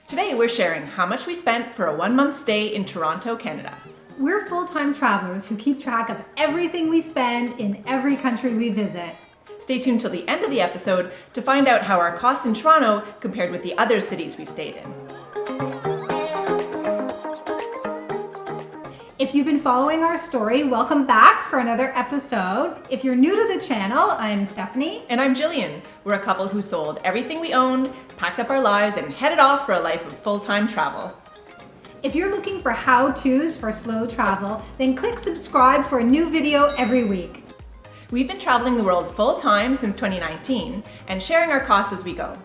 Today we're sharing how much we spent for a 1-month stay in Toronto, Canada. We're full-time travelers who keep track of everything we spend in every country we visit. Stay tuned till the end of the episode to find out how our costs in Toronto compared with the other cities we've stayed in. If you've been following our story, welcome back for another episode. If you're new to the channel, I'm Stephanie. And I'm Gillian. We're a couple who sold everything we owned, packed up our lives, and headed off for a life of full-time travel. If you're looking for how-tos for slow travel, then click subscribe for a new video every week. We've been traveling the world full-time since 2019 and sharing our costs as we go.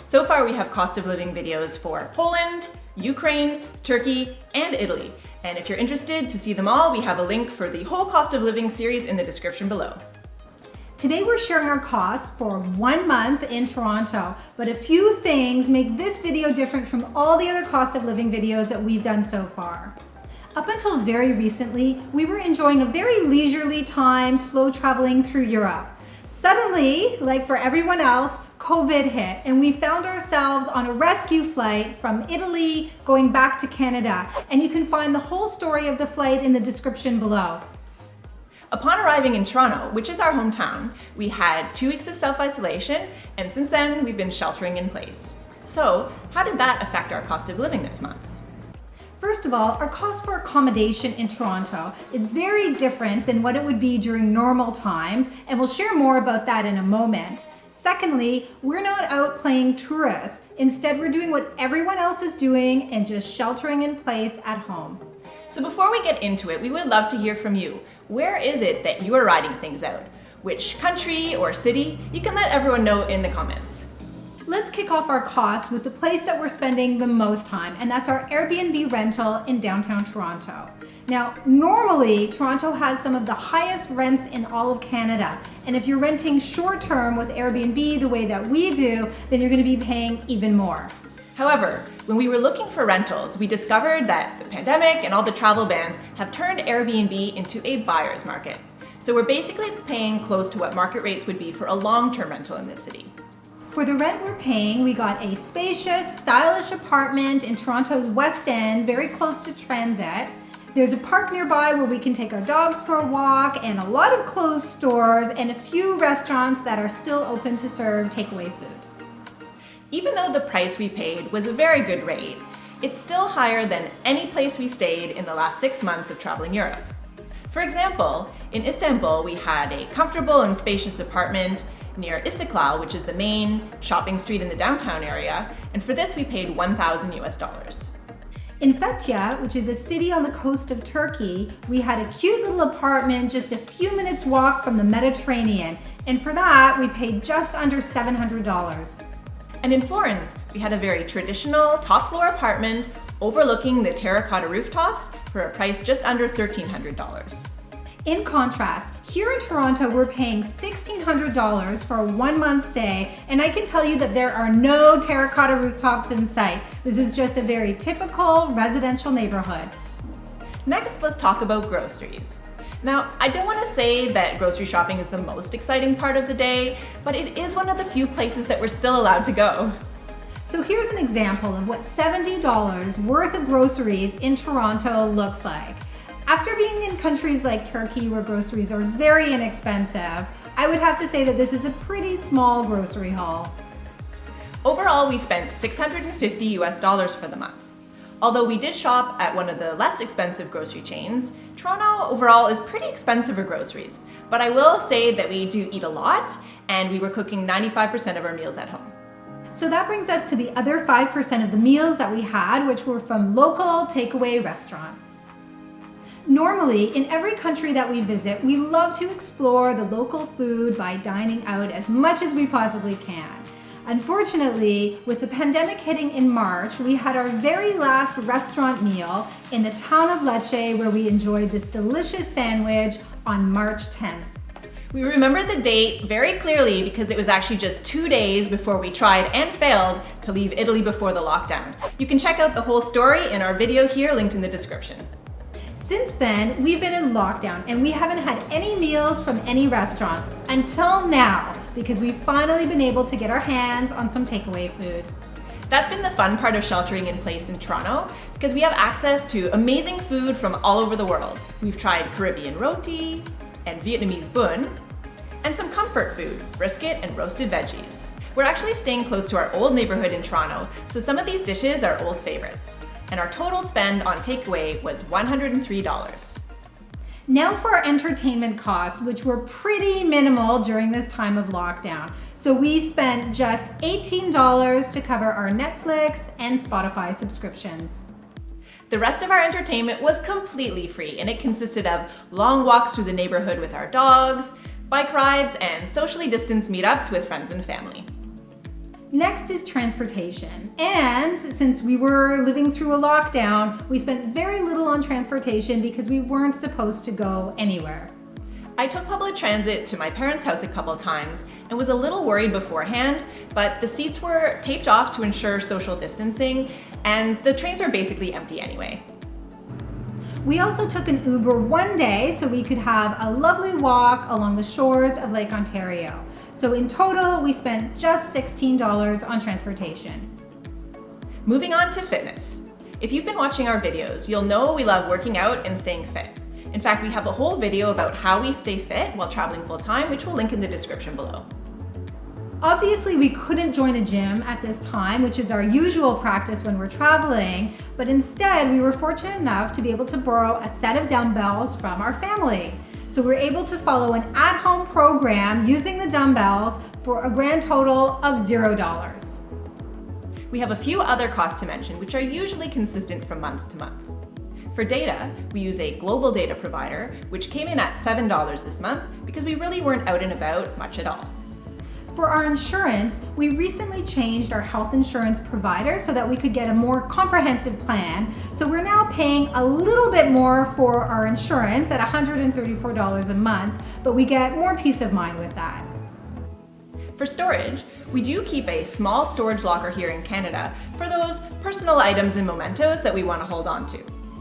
So far we have cost of living videos for Poland, Ukraine, Turkey, and Italy. And if you're interested to see them all, we have a link for the whole cost of living series in the description below. Today we're sharing our costs for 1 month in Toronto, but a few things make this video different from all the other cost of living videos that we've done so far. Up until very recently, we were enjoying a very leisurely time slow traveling through Europe. Suddenly, like for everyone else, COVID hit and we found ourselves on a rescue flight from Italy going back to Canada, and you can find the whole story of the flight in the description below. Upon arriving in Toronto, which is our hometown, we had 2 weeks of self-isolation, and since then we've been sheltering in place. So, how did that affect our cost of living this month? First of all, our cost for accommodation in Toronto is very different than what it would be during normal times, and we'll share more about that in a moment. Secondly, we're not out playing tourists. Instead, we're doing what everyone else is doing and just sheltering in place at home. So before we get into it, we would love to hear from you. Where is it that you are riding things out? Which country or city? You can let everyone know in the comments. Let's kick off our costs with the place that we're spending the most time, and that's our Airbnb rental in downtown Toronto. Now, normally, Toronto has some of the highest rents in all of Canada, and if you're renting short-term with Airbnb the way that we do, then you're going to be paying even more. However, when we were looking for rentals, we discovered that the pandemic and all the travel bans have turned Airbnb into a buyer's market. So we're basically paying close to what market rates would be for a long-term rental in this city. For the rent we're paying, we got a spacious, stylish apartment in Toronto's West End, very close to transit. There's a park nearby where we can take our dogs for a walk, and a lot of clothes stores and a few restaurants that are still open to serve takeaway food. Even though the price we paid was a very good rate, it's still higher than any place we stayed in the last 6 months of traveling Europe. For example, in Istanbul, we had a comfortable and spacious apartment near Istiklal, which is the main shopping street in the downtown area, and for this we paid $1,000. In Fethiye, which is a city on the coast of Turkey, we had a cute little apartment just a few minutes walk from the Mediterranean, and for that we paid just under $700. And in Florence, we had a very traditional top floor apartment overlooking the terracotta rooftops for a price just under $1,300. In contrast, here in Toronto, we're paying $1,600 for a 1-month stay, and I can tell you that there are no terracotta rooftops in sight. This is just a very typical residential neighborhood. Next, let's talk about groceries. Now, I don't want to say that grocery shopping is the most exciting part of the day, but it is one of the few places that we're still allowed to go. So here's an example of what $70 worth of groceries in Toronto looks like. After being in countries like Turkey where groceries are very inexpensive, I would have to say that this is a pretty small grocery haul. Overall, we spent $650 for the month. Although we did shop at one of the less expensive grocery chains, Toronto overall is pretty expensive for groceries. But I will say that we do eat a lot, and we were cooking 95% of our meals at home. So that brings us to the other 5% of the meals that we had, which were from local takeaway restaurants. Normally, in every country that we visit, we love to explore the local food by dining out as much as we possibly can. Unfortunately, with the pandemic hitting in March, we had our very last restaurant meal in the town of Lecce, where we enjoyed this delicious sandwich on March 10th. We remember the date very clearly because it was actually just 2 days before we tried and failed to leave Italy before the lockdown. You can check out the whole story in our video here linked in the description. Since then, we've been in lockdown and we haven't had any meals from any restaurants until now, because we've finally been able to get our hands on some takeaway food. That's been the fun part of sheltering in place in Toronto because we have access to amazing food from all over the world. We've tried Caribbean roti and Vietnamese bun, and some comfort food, brisket and roasted veggies. We're actually staying close to our old neighborhood in Toronto, so some of these dishes are old favorites. And our total spend on takeaway was $103. Now for our entertainment costs, which were pretty minimal during this time of lockdown. So we spent just $18 to cover our Netflix and Spotify subscriptions. The rest of our entertainment was completely free, and it consisted of long walks through the neighborhood with our dogs, bike rides, and socially distanced meetups with friends and family. Next is transportation. And since we were living through a lockdown, we spent very little on transportation because we weren't supposed to go anywhere. I took public transit to my parents' house a couple times and was a little worried beforehand, but the seats were taped off to ensure social distancing, and the trains are basically empty anyway. We also took an Uber one day so we could have a lovely walk along the shores of Lake Ontario. So in total, we spent just $16 on transportation. Moving on to fitness. If you've been watching our videos, you'll know we love working out and staying fit. In fact, we have a whole video about how we stay fit while traveling full-time, which we'll link in the description below. Obviously, we couldn't join a gym at this time, which is our usual practice when we're traveling, but instead we were fortunate enough to be able to borrow a set of dumbbells from our family. So we're able to follow an at-home program using the dumbbells for a grand total of $0. We have a few other costs to mention, which are usually consistent from month to month. For data, we use a global data provider, which came in at $7 this month because we really weren't out and about much at all. For our insurance, we recently changed our health insurance provider so that we could get a more comprehensive plan. So we're now paying a little bit more for our insurance at $134 a month, but we get more peace of mind with that. For storage, we do keep a small storage locker here in Canada for those personal items and mementos that we want to hold on to.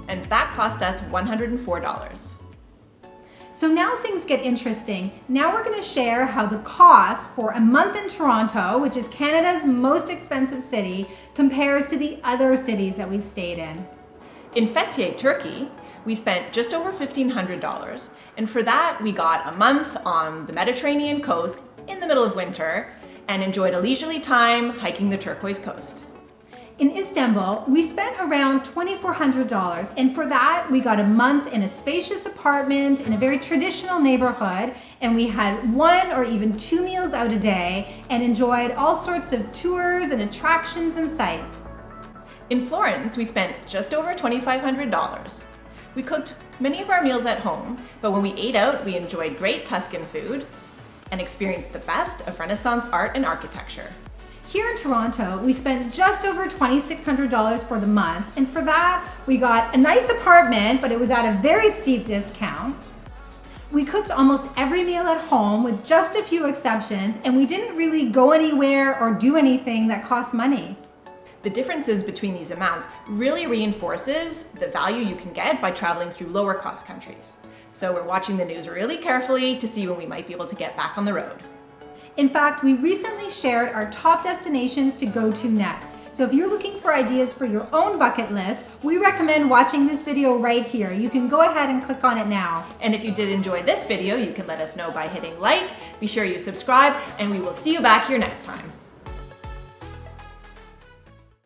And that cost us $104. So now things get interesting. Now we're going to share how the cost for a month in Toronto, which is Canada's most expensive city, compares to the other cities that we've stayed in. In Fethiye, Turkey, we spent just over $1,500, and for that we got a month on the Mediterranean coast in the middle of winter and enjoyed a leisurely time hiking the Turquoise coast. In Istanbul, we spent around $2,400, and for that we got a month in a spacious apartment in a very traditional neighborhood, and we had 1 or even 2 meals out a day and enjoyed all sorts of tours and attractions and sights. In Florence, we spent just over $2,500. We cooked many of our meals at home, but when we ate out, we enjoyed great Tuscan food and experienced the best of Renaissance art and architecture. Here in Toronto, we spent just over $2,600 for the month, and for that, we got a nice apartment, but it was at a very steep discount. We cooked almost every meal at home with just a few exceptions, and we didn't really go anywhere or do anything that cost money. The differences between these amounts really reinforces the value you can get by traveling through lower cost countries. So we're watching the news really carefully to see when we might be able to get back on the road. In fact, we recently shared our top destinations to go to next. So if you're looking for ideas for your own bucket list, we recommend watching this video right here. You can go ahead and click on it now. And if you did enjoy this video, you can let us know by hitting like, be sure you subscribe, and we will see you back here next time.